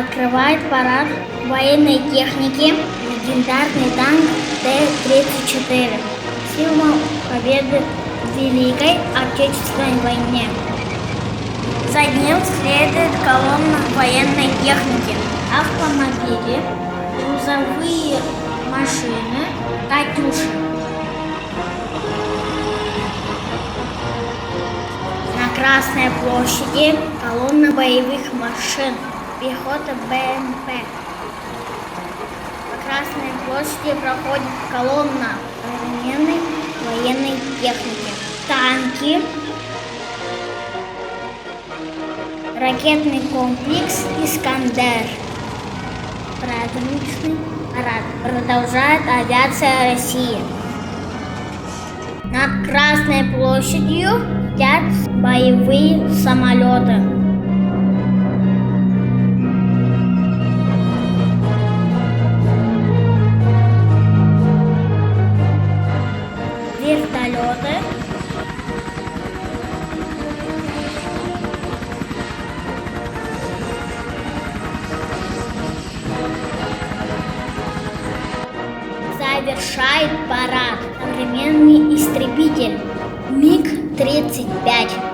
Открывает парад военной техники легендарный танк Т-34. Символ победы в Великой Отечественной войне. За ним следует колонна военной техники. Автомобили, грузовые машины, «Катюши». На Красной площади колонна боевых машин, пехота БМП. По Красной площади проходит колонна современной военной техники. Танки, ракетный комплекс «Искандер». Праздничный парад продолжает авиация России. Над Красной площадью летят боевые самолеты. Вертолеты. Завершает парад современный истребитель МиГ-35.